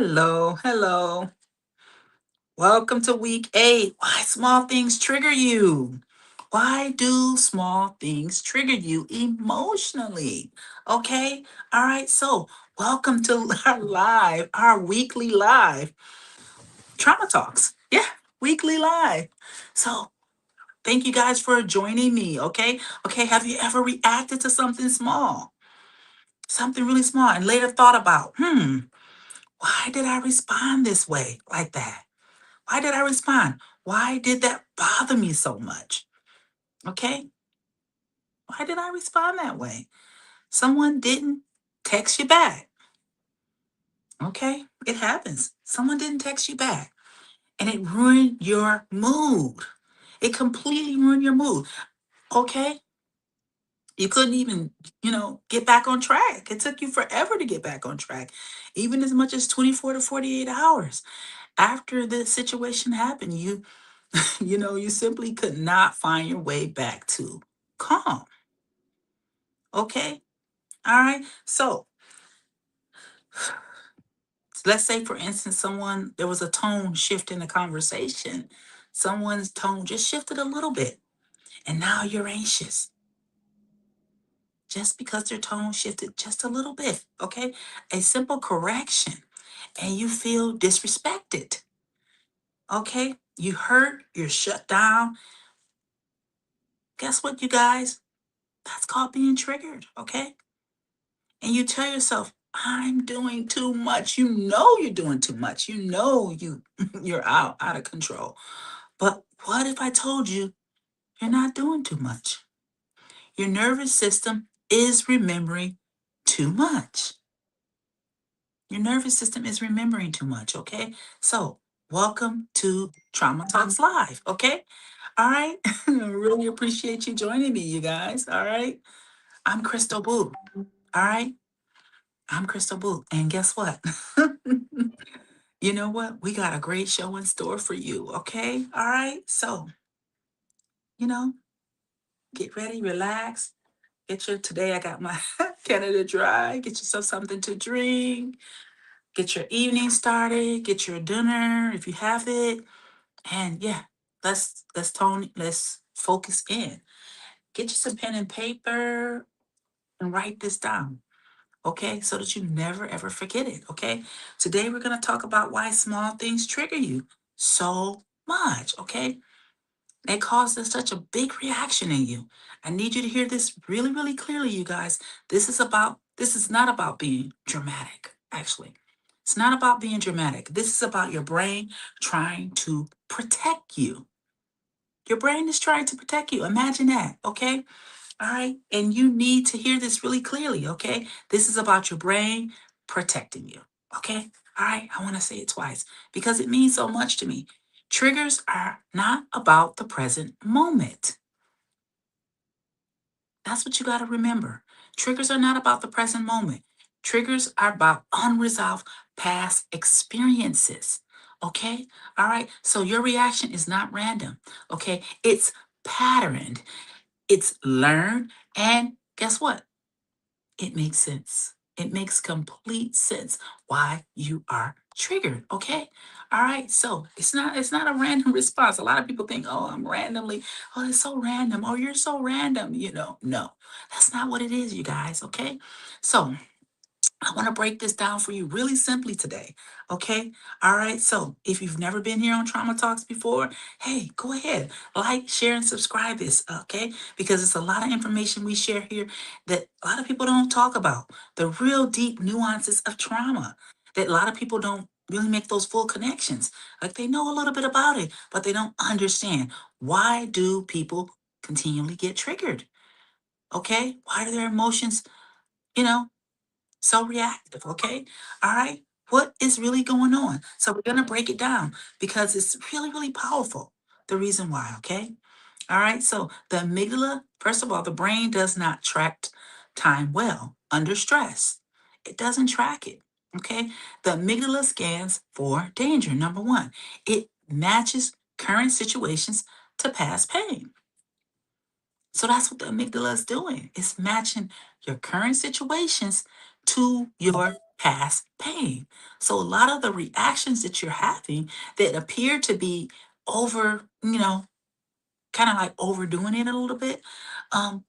Hello, hello. Welcome to week 8. Why small things trigger you? Why do small things trigger you emotionally? Okay? All right. So, welcome to our weekly live trauma talks. Yeah, weekly live. So, thank you guys for joining me. Okay? Okay. Have you ever reacted to something small? Something really small and later thought about, why did I respond this way like that? Why did I respond? Why did that bother me so much? Okay. Why did I respond that way? Someone didn't text you back. Okay. It happens. Someone didn't text you back and it ruined your mood. It completely ruined your mood. Okay. You couldn't even, get back on track. It took you forever to get back on track, even as much as 24 to 48 hours. After the situation happened, you simply could not find your way back to calm. Okay. All right. So let's say, for instance, there was a tone shift in the conversation. Someone's tone just shifted a little bit, and now you're anxious just because their tone shifted just a little bit. Okay. A simple correction, and you feel disrespected. Okay. You hurt, you're shut down. Guess what, you guys? That's called being triggered. Okay. And you tell yourself, I'm doing too much. You know you're doing too much. You know you're out of control. But what if I told you you're not doing too much? Your nervous system is remembering too much. Your nervous system is remembering too much, okay? So, welcome to Trauma Talks Live, okay? All right. I really appreciate you joining me, you guys. All right. I'm Crystal Boo. All right. I'm Crystal Boo. And guess what? You know what? We got a great show in store for you. Okay. All right. So, you know, get ready, relax. Today I got my Canada Dry. Get yourself something to drink. Get your evening started. Get your dinner if you have it. And yeah, let's focus in. Get you some pen and paper and write this down. Okay, so that you never ever forget it. Okay, today we're going to talk about why small things trigger you so much. Okay, they cause such a big reaction in you. I need you to hear this really, really clearly, you guys. This is not about being dramatic, actually. It's not about being dramatic. This is about your brain trying to protect you. Your brain is trying to protect you. Imagine that, okay? All right. And you need to hear this really clearly. Okay. This is about your brain protecting you. Okay. All right. I want to say it twice because it means so much to me. Triggers are not about the present moment. That's what you got to remember. Triggers are not about the present moment. Triggers are about unresolved past experiences. Okay. All right. So your reaction is not random. Okay. It's patterned, it's learned. And guess what? It makes sense. It makes complete sense why you are triggered. Okay. All right. So it's not a random response. A lot of people think, oh, I'm randomly, oh, it's so random. Oh, you're so random. No, that's not what it is, you guys. Okay. So I want to break this down for you really simply today. Okay. All right. So if you've never been here on Trauma Talks before, hey, go ahead, like, share, and subscribe this. Okay. Because it's a lot of information we share here that a lot of people don't talk about. The real deep nuances of trauma that a lot of people don't really make those full connections. Like they know a little bit about it, but they don't understand. Why do people continually get triggered? Okay. Why do their emotions, you know, so reactive, okay? All right. What is really going on? So we're going to break it down because it's really, really powerful. The reason why, okay? All right. So the amygdala, first of all, the brain does not track time well under stress. It doesn't track it. Okay. The amygdala scans for danger. Number one, it matches current situations to past pain. So that's what the amygdala is doing. It's matching your current situations to your past pain. So a lot of the reactions that you're having that appear to be over, kind of like overdoing it a little bit,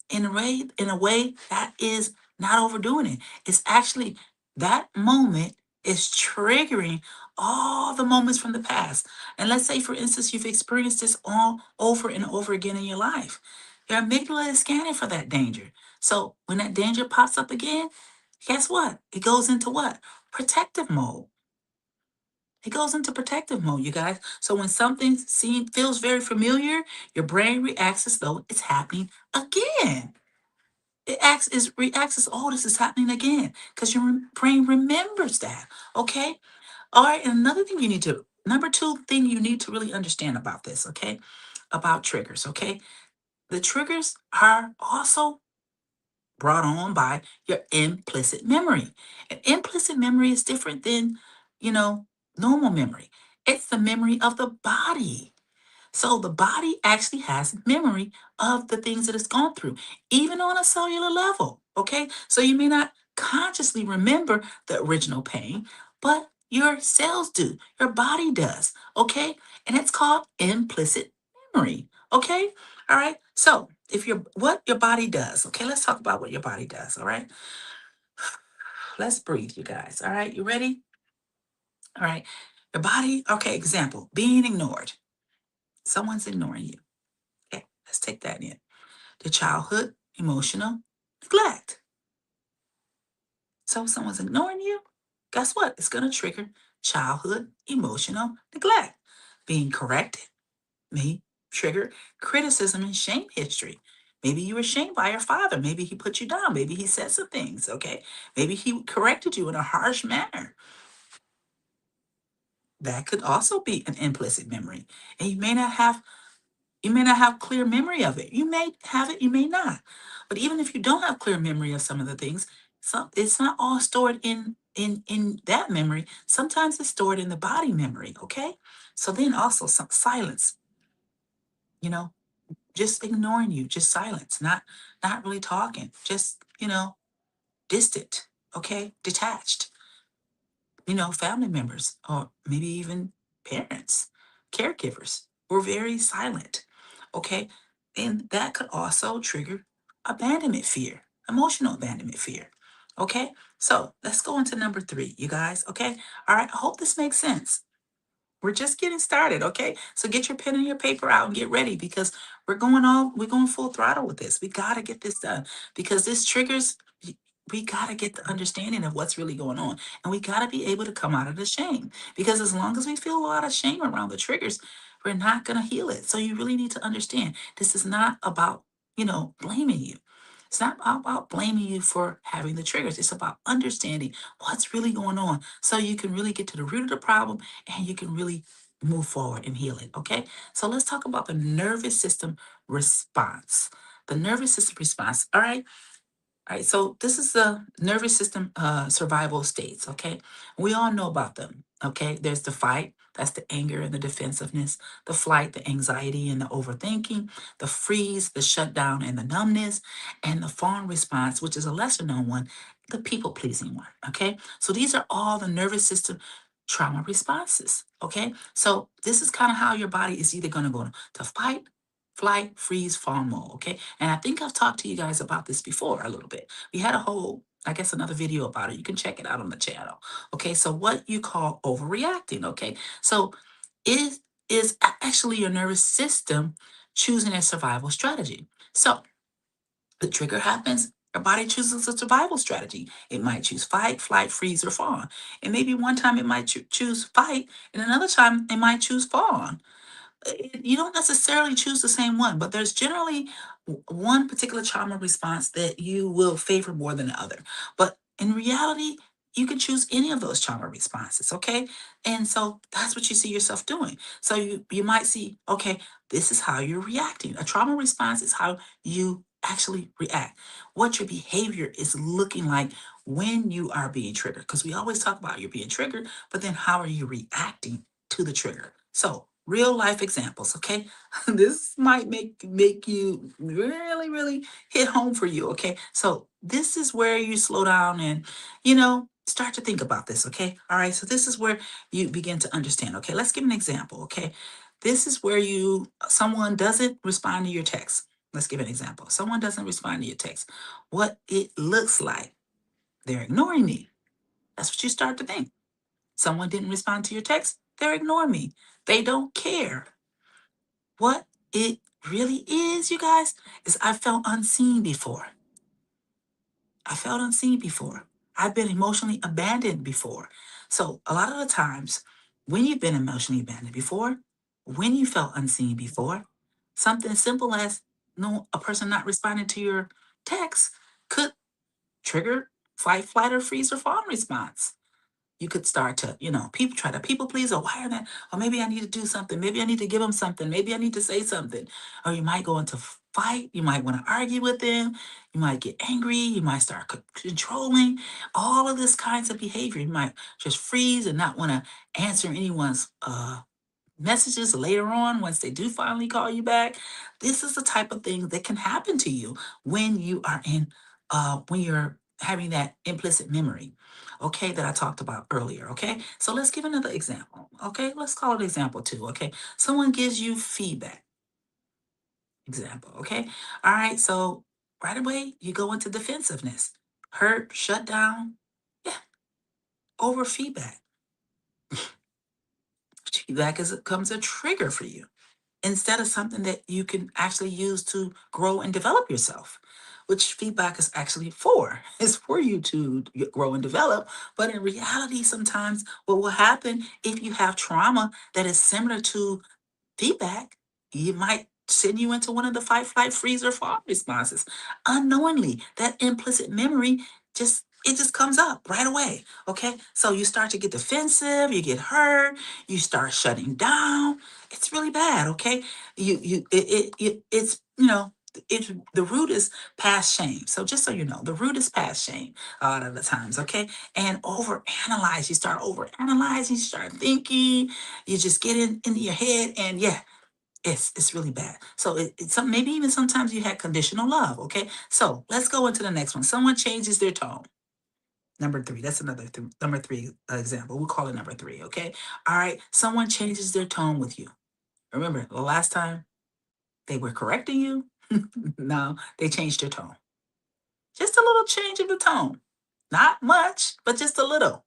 in a way that is not overdoing it. It's actually that moment is triggering all the moments from the past. And let's say, for instance, you've experienced this all over and over again in your life. Your amygdala is scanning for that danger. So when that danger pops up again, guess what? It goes into what? Protective mode. It goes into protective mode, you guys. So when something feels very familiar, your brain reacts as though it's happening again. Reacts as, oh, this is happening again, because your brain remembers that. Okay. All right. And another thing number two thing you need to really understand about this. Okay, about triggers. Okay, the triggers are also brought on by your implicit memory. And implicit memory is different than, you know, normal memory. It's the memory of the body. So the body actually has memory of the things that it's gone through, even on a cellular level. Okay. So you may not consciously remember the original pain, but your cells do, your body does. Okay. And it's called implicit memory. Okay. All right. So what your body does, okay, let's talk about what your body does. All right. Let's breathe, you guys. All right. You ready? All right. Your body, okay, example, being ignored. Someone's ignoring you. Okay. Let's take that in. The childhood emotional neglect. So if someone's ignoring you, guess what? It's going to trigger childhood emotional neglect. Being corrected may trigger criticism and shame history. Maybe you were shamed by your father. Maybe he put you down. Maybe he said some things. Okay. Maybe he corrected you in a harsh manner. That could also be an implicit memory. And you may not have clear memory of it. You may have it, you may not. But even if you don't have clear memory of some of the things, it's not all stored in that memory. Sometimes it's stored in the body memory, okay? So then also some silence, you know, just ignoring you, just silence, not really talking, just, distant, okay? Detached, family members or maybe even parents, caregivers were very silent. Okay. And that could also trigger abandonment fear, emotional abandonment fear. Okay. So let's go into number three, you guys. Okay. All right. I hope this makes sense. We're just getting started, okay? So get your pen and your paper out and get ready because we're going full throttle with this. We gotta get this done because this triggers we gotta get the understanding of what's really going on. And we gotta be able to come out of the shame. Because as long as we feel a lot of shame around the triggers, we're not gonna heal it. So you really need to understand this is not about, blaming you. It's not about blaming you for having the triggers. It's about understanding what's really going on so you can really get to the root of the problem and you can really move forward and heal it. Okay. So let's talk about the nervous system response. The nervous system response. All right. All right, so this is the nervous system survival states, okay? We all know about them, okay? There's the fight, that's the anger and the defensiveness, the flight, the anxiety and the overthinking, the freeze, the shutdown and the numbness, and the fawn response, which is a lesser known one, the people pleasing one, okay? So these are all the nervous system trauma responses, okay? So this is kind of how your body is either going to go to fight, flight, freeze, fawn mode, okay? And I think I've talked to you guys about this before a little bit. We had a whole, I guess, another video about it. You can check it out on the channel. Okay, so what you call overreacting, okay? So it is actually your nervous system choosing a survival strategy. So the trigger happens, your body chooses a survival strategy. It might choose fight, flight, freeze, or fawn. And maybe one time it might choose fight, and another time it might choose fawn. You don't necessarily choose the same one, but there's generally one particular trauma response that you will favor more than the other. But in reality, you can choose any of those trauma responses, okay? And so that's what you see yourself doing. So you might see, okay, this is how you're reacting. A trauma response is how you actually react. What your behavior is looking like when you are being triggered. Because we always talk about you being triggered, but then how are you reacting to the trigger? So real life examples, okay? This might make you really, really hit home for you, okay? So this is where you slow down and, Start to think about this, okay? All right, so this is where you begin to understand. Okay, let's give an example. Okay, this is where someone doesn't respond to your text. Let's give an example. Someone doesn't respond to your text. What it looks like, they're ignoring me. That's what you start to think. Someone didn't respond to your text, they're ignoring me. They don't care. What it really is, you guys, is I felt unseen before. I felt unseen before. I've been emotionally abandoned before. So, a lot of the times, when you've been emotionally abandoned before, when you felt unseen before, something as simple as no a person not responding to your text could trigger fight, flight, or freeze or fawn response. You could start to, people try to people please, or why are that? Or maybe I need to do something. Maybe I need to give them something. Maybe I need to say something. Or you might go into fight. You might want to argue with them. You might get angry. You might start controlling all of this kinds of behavior. You might just freeze and not want to answer anyone's messages later on once they do finally call you back. This is the type of thing that can happen to you when you are when you're having that implicit memory, okay, that I talked about earlier. Okay, so let's give another example. Okay, let's call it example two. Okay, someone gives you feedback. Example. Okay, all right, so right away you go into defensiveness, hurt, shut down. Yeah, over feedback. Feedback comes a trigger for you instead of something that you can actually use to grow and develop yourself, which feedback is actually for. It's for you to grow and develop. But in reality, sometimes what will happen if you have trauma that is similar to feedback, you might send you into one of the fight, flight, freeze, or fawn responses. Unknowingly, that implicit memory just comes up right away. Okay. So you start to get defensive, you get hurt, you start shutting down. It's really bad. Okay. It's the root is past shame. So just so you know, the root is past shame a lot of the times, okay? And overanalyze. You start overanalyzing, you start thinking, you just get into your head, and yeah, it's really bad. So it's some maybe even sometimes you had conditional love. Okay, so let's go into the next one. Someone changes their tone. Number three. That's another number three example. We'll call it number three. Okay. All right. Someone changes their tone with you. Remember the last time they were correcting you? No, they changed their tone. Just a little change of the tone. Not much, but just a little.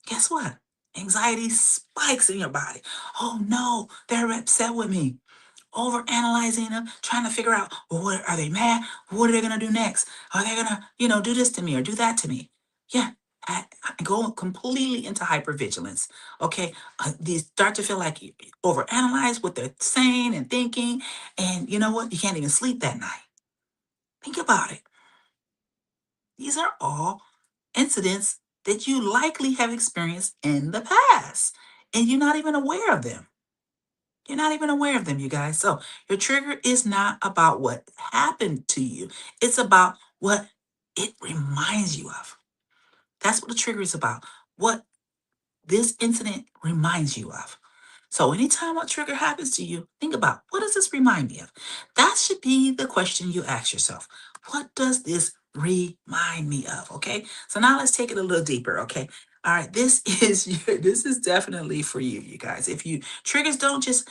Guess what? Anxiety spikes in your body. Oh no, they're upset with me. Over analyzing them, trying to figure out, well, what are they mad? What are they gonna do next? Are they gonna, do this to me or do that to me? Yeah, I go completely into hypervigilance. Okay, these start to feel like you overanalyze what they're saying and thinking, and you know what? You can't even sleep that night. Think about it. These are all incidents that you likely have experienced in the past, and you're not even aware of them. You're not even aware of them, you guys. So your trigger is not about what happened to you. It's about what it reminds you of. That's what the trigger is about. What this incident reminds you of. So anytime a trigger happens to you, think about, what does this remind me of? That should be the question you ask yourself. What does this remind me of? Okay. So now let's take it a little deeper. Okay. All right. This is definitely for you, you guys. If you triggers don't just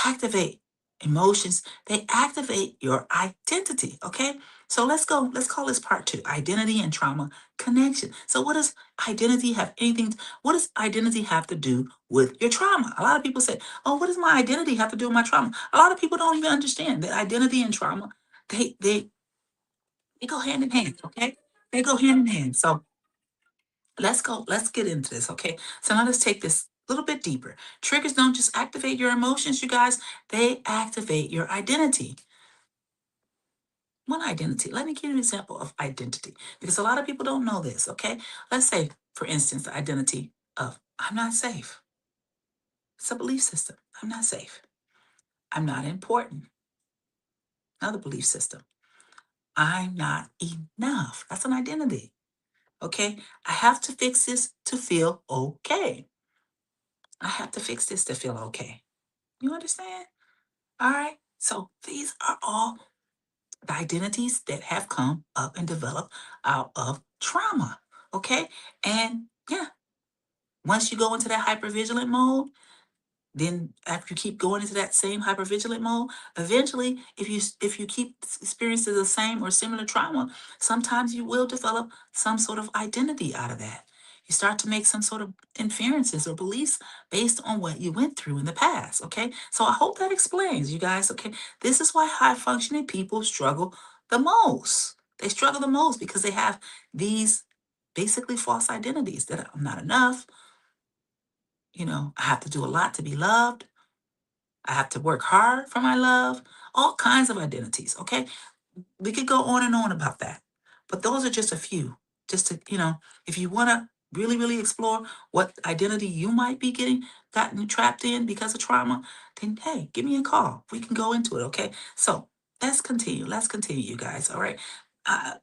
activate emotions, they activate your identity. Okay. So let's go. Let's call this part two: identity and trauma connection. So what does identity have anything? What does identity have to do with your trauma? A lot of people say, "Oh, what does my identity have to do with my trauma?" A lot of people don't even understand that identity and trauma they go hand in hand. Okay, they go hand in hand. So let's go. Let's get into this. Okay, so now let's take this a little bit deeper. Triggers don't just activate your emotions, you guys. They activate your identity. One identity. Let me give you an example of identity because a lot of people don't know this. Okay, let's say, for instance, the identity of I'm not safe. It's a belief system. I'm not safe. I'm not important. Another belief system. I'm not enough. That's an identity. Okay. I have to fix this to feel okay. I have to fix this to feel okay. You understand? All right. So these are all the identities that have come up and developed out of trauma. Okay. And yeah, once you go into that hypervigilant mode, then after you keep going into that same hypervigilant mode, eventually, if you keep experiencing the same or similar trauma, sometimes you will develop some sort of identity out of that. You start to make some sort of inferences or beliefs based on what you went through in the past. Okay, so I hope that explains, you guys. Okay, this is why high functioning people struggle the most. They struggle the most because they have these basically false identities that I'm not enough. I have to do a lot to be loved. I have to work hard for my love, all kinds of identities. Okay. We could go on and on about that. But those are just a few. Just to, if you want to really, really explore what identity you might be gotten trapped in because of trauma, then hey, give me a call. We can go into it. Okay. So let's continue. Let's continue, you guys. All right. I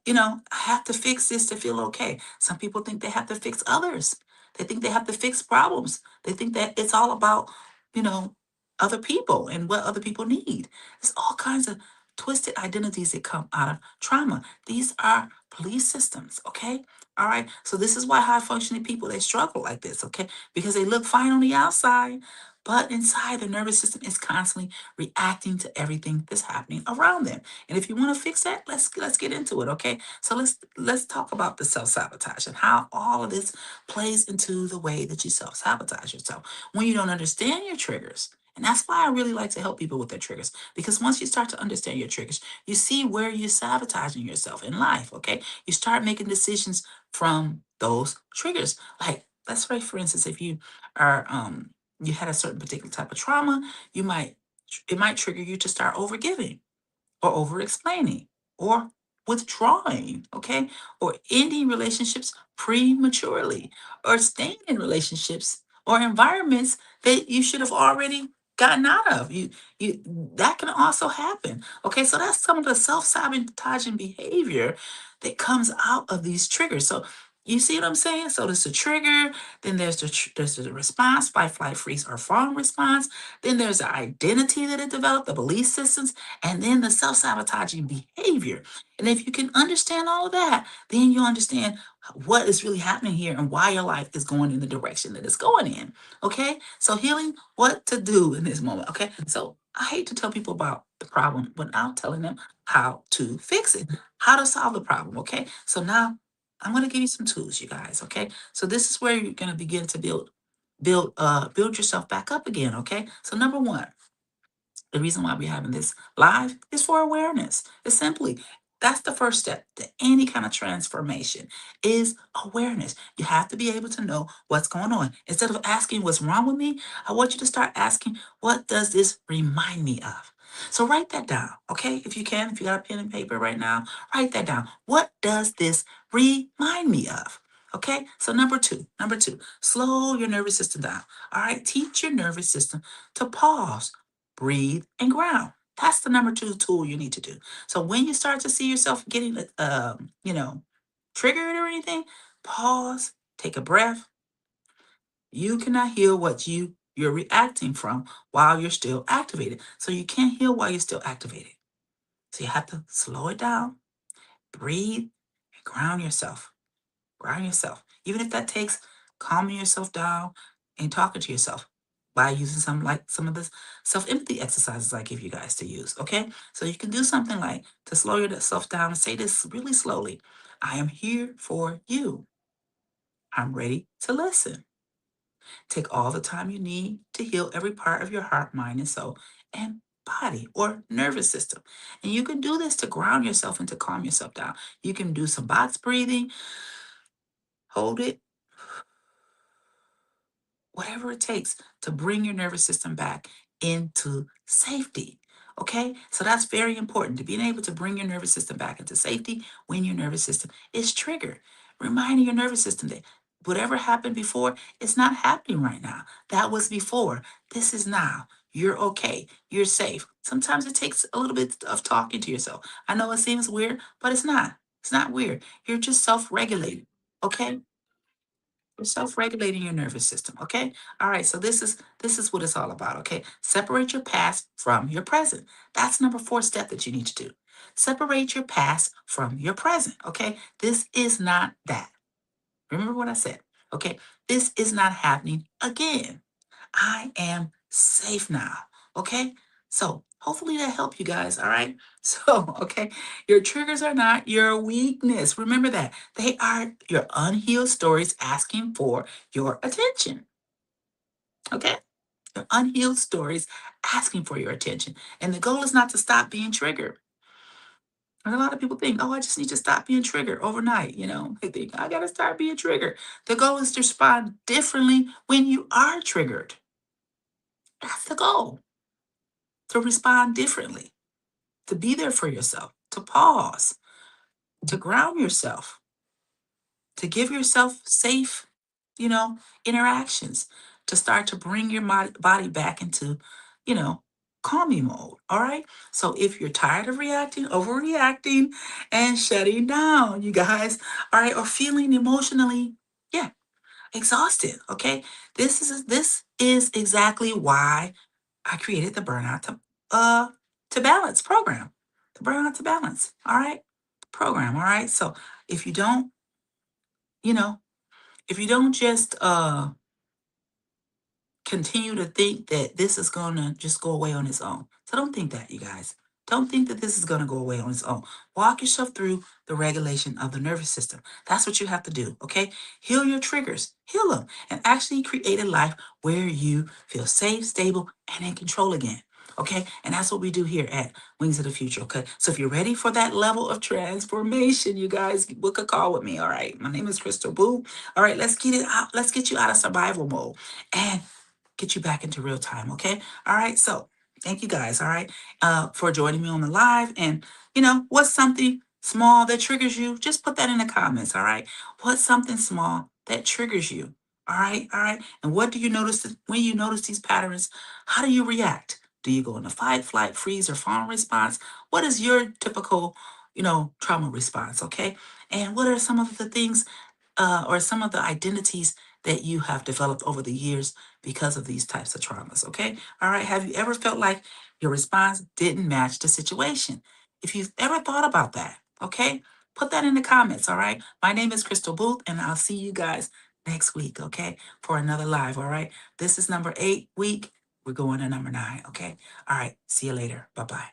have to fix this to feel okay. Some people think they have to fix others. They think they have to fix problems. They think that it's all about, you know, other people and what other people need. There's all kinds of twisted identities that come out of trauma. These are police systems, okay? All right. So this is why high functioning people they struggle like this, okay? Because they look fine on the outside, but inside the nervous system is constantly reacting to everything that's happening around them. And if you want to fix that, let's get into it, okay? So let's talk about the self-sabotage and how all of this plays into the way that you self-sabotage yourself when you don't understand your triggers. And that's why I really like to help people with their triggers. Because once you start to understand your triggers, you see where you're sabotaging yourself in life. Okay. You start making decisions from those triggers. Like, let's say, for instance, if you had a certain particular type of trauma, it might trigger you to start overgiving or over explaining or withdrawing, okay? Or ending relationships prematurely or staying in relationships or environments that you should have already gotten out of. You that can also happen. Okay, so that's some of the self-sabotaging behavior that comes out of these triggers. So you see what I'm saying? So there's a trigger, then there's the response, fight, flight, freeze, or fawn response. Then there's the identity that it developed, the belief systems, and then the self sabotaging behavior. And if you can understand all of that, then you'll understand what is really happening here and why your life is going in the direction that it's going in. Okay. So, healing, what to do in this moment. Okay. So, I hate to tell people about the problem without telling them how to fix it, how to solve the problem. Okay. So, now I'm going to give you some tools, you guys. Okay. So, this is where you're going to begin to build yourself back up again. Okay. So, number one, the reason why we're having this live is for awareness. It's simply that's the first step to any kind of transformation is awareness. You have to be able to know what's going on. Instead of asking what's wrong with me, I want you to start asking, what does this remind me of? So write that down, okay? If you can, if you got a pen and paper right now, write that down. What does this remind me of? Okay, so number two, slow your nervous system down. All right, teach your nervous system to pause, breathe, and ground. That's the number two tool you need to do. So when you start to see yourself getting, triggered or anything, pause, take a breath. You cannot heal what you're reacting from while you're still activated. So you can't heal while you're still activated. So you have to slow it down, breathe, and ground yourself. Ground yourself. Even if that takes calming yourself down and talking to yourself by using some of the self-empathy exercises I give you guys to use. Okay. So you can do something like to slow yourself down and say this really slowly. I am here for you. I'm ready to listen. Take all the time you need to heal every part of your heart, mind, and soul, and body or nervous system. And you can do this to ground yourself and to calm yourself down. You can do some box breathing, hold it, whatever it takes to bring your nervous system back into safety. Okay, so that's very important to being able to bring your nervous system back into safety when your nervous system is triggered. Reminding your nervous system that whatever happened before, it's not happening right now. That was before. This is now. You're okay. You're safe. Sometimes it takes a little bit of talking to yourself. I know it seems weird, but it's not. It's not weird. You're just self regulating. Okay, you're self-regulating your nervous system, okay? All right, so this is what it's all about, okay? Separate your past from your present. That's number four step that you need to do. Separate your past from your present, okay? This is not that. Remember what I said. Okay. This is not happening again. I am safe now. Okay. So hopefully that helped you guys. All right. So, okay. Your triggers are not your weakness. Remember that. They are your unhealed stories asking for your attention. Okay. Your unhealed stories asking for your attention. And the goal is not to stop being triggered. And a lot of people think, oh, I just need to stop being triggered overnight. They think, I got to start being triggered. The goal is to respond differently when you are triggered. That's the goal, to respond differently, to be there for yourself, to pause, to ground yourself, to give yourself safe, you know, interactions, to start to bring your body back into, you know, calming mode. All right. So if you're tired of reacting, overreacting, and shutting down, you guys, all right, or feeling emotionally, yeah, exhausted. Okay. This is exactly why I created the to balance program. The burnout to balance. All right. Program. All right. So if you don't, you know, if you don't just continue to think that this is going to just go away on its own. So don't think that, you guys. Don't think that this is going to go away on its own. Walk yourself through the regulation of the nervous system. That's what you have to do, okay? Heal your triggers, heal them, and actually create a life where you feel safe, stable, and in control again. Okay, and that's what we do here at Wings of the Future. Okay, so if you're ready for that level of transformation, you guys book a call with me. All right, my name is Crystal Boo. All right, let's get it out. Let's get you out of survival mode and get you back into real time. Okay. All right. So thank you guys. All right. For joining me on the live. And what's something small that triggers you? Just put that in the comments. All right. What's something small that triggers you? All right. All right. And what do you notice when you notice these patterns? How do you react? Do you go into fight, flight, freeze, or fawn response? What is your typical, trauma response? Okay. And what are some of the things or some of the identities that you have developed over the years because of these types of traumas. Okay. All right. Have you ever felt like your response didn't match the situation? If you've ever thought about that, okay, put that in the comments. All right. My name is Crystal Booth, and I'll see you guys next week. Okay. For another live. All right. This is number 8 week. We're going to number 9. Okay. All right. See you later. Bye bye.